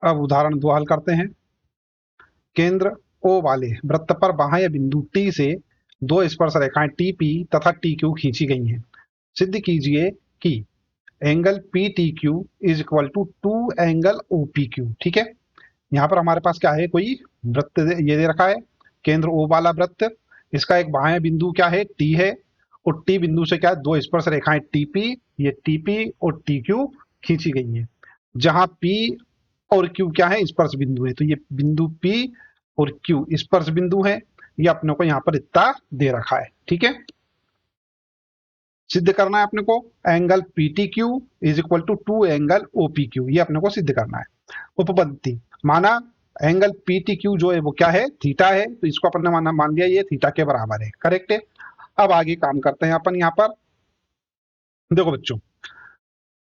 अब उदाहरण 2 हल करते हैं। केंद्र ओ वाले वृत्त पर बाह्य बिंदु टी से दो स्पर्श रेखाएं टी पी तथा टी क्यू खींची गई हैं। सिद्ध कीजिए कि angle P T Q is equal to two angle O P Q. ठीक है, यहाँ पर हमारे पास क्या है, कोई वृत्त ये दे रखा है, केंद्र ओ वाला वृत्त, इसका एक बाह्य बिंदु क्या है, टी है, और टी बिंदु से क्या है, दो स्पर्श रेखाएं टीपी, ये टीपी और टी क्यू खींची गई है, जहां पी और क्यू क्या है, स्पर्श बिंदु है। तो ये बिंदु पी और क्यू स्पर्श बिंदु है, ये अपने को यहाँ पर इतना दे रखा है। ठीक है, सिद्ध करना है अपने को angle P T Q is equal to two angle O P Q, ये अपने को सिद्ध करना है। उपपत्ति माना एंगल पी टी क्यू जो है वो क्या है, थीटा है, तो इसको अपन ने मान लिया ये थीटा के बराबर है। करेक्ट है। अब आगे काम करते हैं अपन यहाँ पर। देखो बच्चों,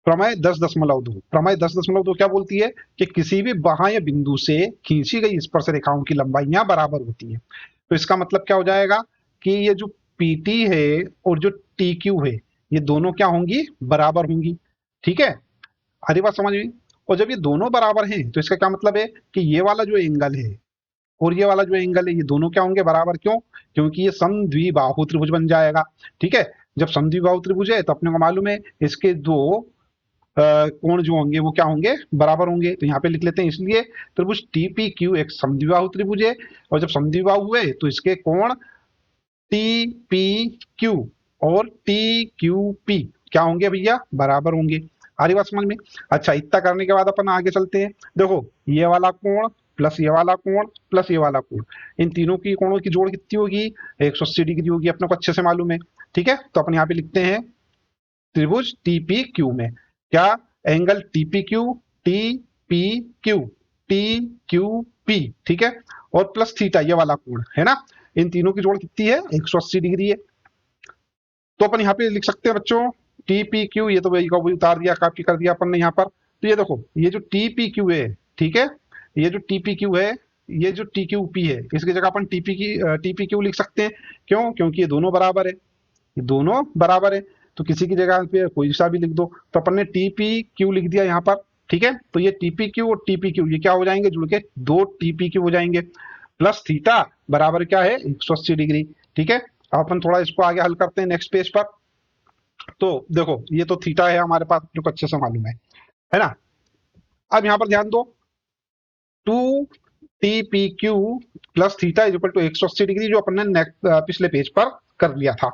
प्रमेय 10.2, प्रमेय 10.2 क्या बोलती है कि किसी भी बाह्य बिंदु से खींची गई स्पर्श रेखाओं की लंबाइयां बराबर होती है। तो इसका मतलब क्या हो जाएगा कि ये जो पीटी है और जो टी क्यू है, ये दोनों क्या होंगी, बराबर होंगी। ठीक है, आधी बात समझ में। और जब ये दोनों बराबर हैं तो इसका क्या मतलब है कि ये वाला जो एंगल है और ये वाला जो एंगल है, ये दोनों क्या होंगे, बराबर। क्यों? क्योंकि ये समद्विबाहु त्रिभुज बन जाएगा। ठीक है, जब समद्विबाहु त्रिभुज है तो अपने को मालूम है इसके दो कोण जो होंगे वो क्या होंगे, बराबर होंगे। तो यहाँ पे लिख लेते हैं, इसलिए त्रिभुज टीपी क्यू एक समद्विबाहु त्रिभुज है, और जब समद्विबाहु हुए तो इसके कोण टी पी क्यू और टी क्यू पी क्या होंगे भैया, बराबर होंगे। आ रही बात समझ में। अच्छा, इतना करने के बाद अपन आगे चलते हैं। देखो, ये वाला कोण प्लस ये वाला कोण प्लस ये वाला कोण, इन तीनों की कोणों की जोड़ कितनी होगी, 180 डिग्री होगी, अपने को अच्छे से मालूम है। ठीक है, तो अपन यहाँ पे लिखते हैं त्रिभुज टीपी क्यू में क्या, angle TP Q T P Q T Q P. ठीक है, और प्लस थीटा ये वाला कोण है ना, इन तीनों की जोड़ कितनी है, 180 डिग्री है। तो अपन यहाँ पे लिख सकते हैं बच्चों टी पी क्यू, ये तो वही का वही उतार दिया, कॉपी कर दिया अपन ने यहाँ पर। तो ये देखो, ये जो टी पी क्यू है, ठीक है, ये जो टी पी क्यू है, ये जो टी क्यू पी है, इसकी जगह अपन टी पी क्यू लिख सकते हैं। क्यों? क्योंकि ये दोनों बराबर है, ये दोनों बराबर है, तो किसी की जगह पे कोई सा भी लिख दो। तो अपन ने टीपी क्यू लिख दिया यहाँ पर। ठीक है, तो ये टीपी क्यू और टीपी क्यू ये क्या हो जाएंगे, जुड़ के दो टीपी क्यू हो जाएंगे, प्लस थीटा बराबर क्या है, 180 डिग्री। ठीक है, अब अपन थोड़ा इसको आगे हल करते हैं नेक्स्ट पेज पर। तो देखो, ये तो थीटा है हमारे पास जो अच्छे से मालूम है ना। अब यहाँ पर ध्यान दो, two T P Q plus theta is equal to 180 degree, जो अपन ने पिछले पेज पर कर लिया था।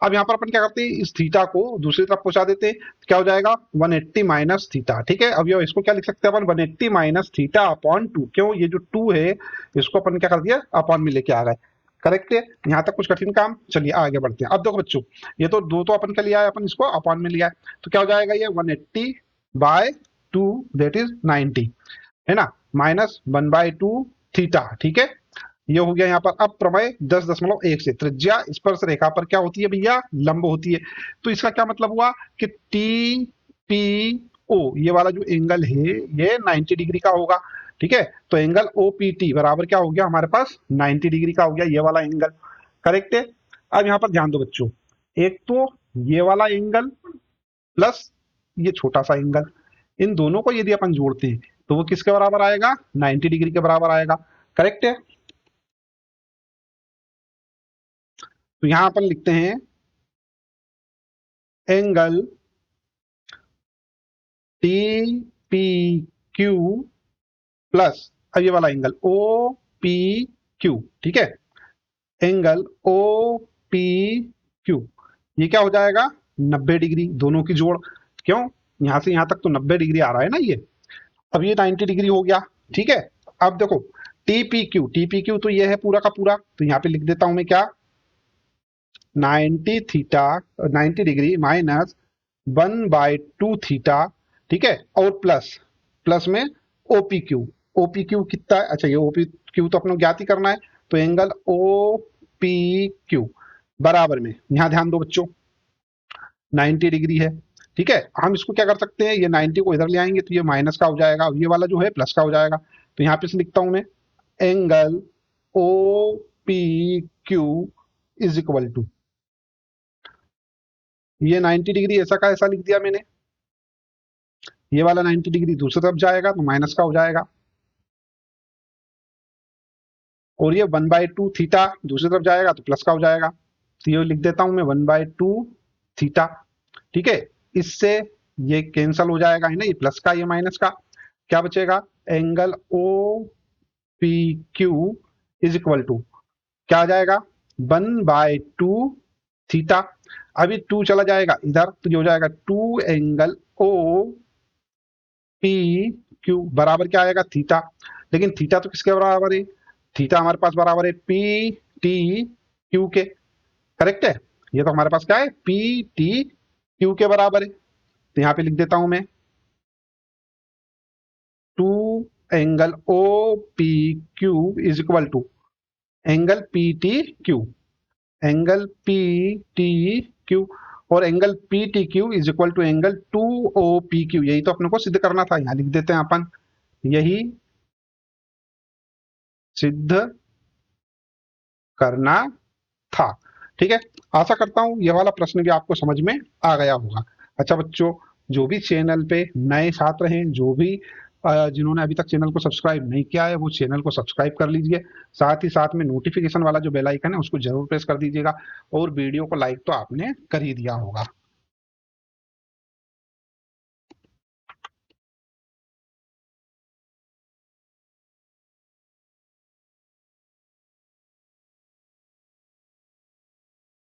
अब यहाँ पर अपन क्या करते हैं, इस थीटा को दूसरी तरफ पहुंचा देते हैं, क्या हो जाएगा 180 माइनस थीटा। ठीक है, अब ये इसको क्या लिख सकते हैं अपन, 180 माइनस थीटा अपॉन 2। क्यों? ये जो 2 है इसको अपन क्या कर दिया, अपॉन में लेके आ गए। करेक्ट है, यहाँ तक कुछ कठिन काम। चलिए आगे बढ़ते हैं। अब देखो बच्चों, ये तो दो तो अपन का लिया है, अपन इसको अपॉन में लिया है, तो क्या हो जाएगा, ये 180 बाय 2 दैट इज 90 है ना, माइनस 1/2 थीटा। ठीक है, ये हो गया यहाँ पर। अब प्रमेय 10.1 से त्रिज्या स्पर्श रेखा पर क्या होती है भैया, लंब होती है। तो इसका क्या मतलब हुआ कि टी पी ओ ये वाला जो एंगल है ये 90 डिग्री का होगा। ठीक है, तो एंगल ओ पी टी बराबर क्या हो गया हमारे पास, 90 डिग्री का हो गया ये वाला एंगल। करेक्ट है। अब यहाँ पर ध्यान दो बच्चों, एक तो ये वाला एंगल प्लस ये छोटा सा एंगल, इन दोनों को यदि अपन जोड़ते हैं तो वो किसके बराबर आएगा, 90 डिग्री के बराबर आएगा। करेक्ट है। तो यहां अपन लिखते हैं angle T P Q plus अब ये वाला एंगल ओ पी क्यू। ठीक है, एंगल ओ पी क्यू ये क्या हो जाएगा, 90 डिग्री, दोनों की जोड़। क्यों? यहां से यहां तक तो 90 डिग्री आ रहा है ना ये, अब ये 90 डिग्री हो गया। ठीक है, अब देखो टी पी क्यू तो ये है पूरा का पूरा, तो यहां पे लिख देता हूं मैं क्या, 90 थीटा 90 डिग्री माइनस 1/2 थीटा। ठीक है, और प्लस प्लस में ओपी क्यू। ओपी क्यू कितना है, अच्छा ये ओपी क्यू तो अपने ज्ञात ही करना है, तो एंगल ओ पी क्यू बराबर में, यहां ध्यान दो बच्चों, 90 डिग्री है। ठीक है, हम इसको क्या कर सकते हैं, ये 90 को इधर ले आएंगे तो ये माइनस का हो जाएगा, ये वाला जो है प्लस का हो जाएगा। तो यहाँ पे से लिखता हूं मैं angle O P Q is equal to, ये 90 डिग्री ऐसा का ऐसा लिख दिया मैंने, ये वाला 90 डिग्री दूसरी तरफ जाएगा तो माइनस का हो जाएगा, और ये 1/2 थीटा दूसरी तरफ जाएगा तो प्लस का हो जाएगा। तो ये लिख देता हूं मैं 1/2 थीटा। ठीक है, इससे ये कैंसल हो जाएगा, है ना, ये प्लस का ये माइनस का। क्या बचेगा, angle O P Q is equal to क्या आ जाएगा, 1/2 थीटा। अभी 2 चला जाएगा इधर तो ये हो जाएगा 2 एंगल ओ पी क्यू बराबर क्या आएगा, थीटा। लेकिन थीटा तो किसके बराबर है, थीटा हमारे पास बराबर है पी टी क्यू के। करेक्ट है, ये तो हमारे पास क्या है, पी टी क्यू के बराबर है। तो यहां पे लिख देता हूं मैं 2 angle O P Q is equal to angle P T Q, angle P T Q, और angle P T Q is equal to angle 2 O P Q. यही तो अपने को सिद्ध करना था, यहां लिख देते हैं अपन, यही सिद्ध करना था। ठीक है, आशा करता हूं यह वाला प्रश्न भी आपको समझ में आ गया होगा। अच्छा बच्चों, जो भी चैनल पे नए छात्र हैं, जो भी जिन्होंने अभी तक चैनल को सब्सक्राइब नहीं किया है, वो चैनल को सब्सक्राइब कर लीजिए। साथ ही साथ में नोटिफिकेशन वाला जो बेल आइकन है उसको जरूर प्रेस कर दीजिएगा, और वीडियो को लाइक तो आपने कर ही दिया होगा।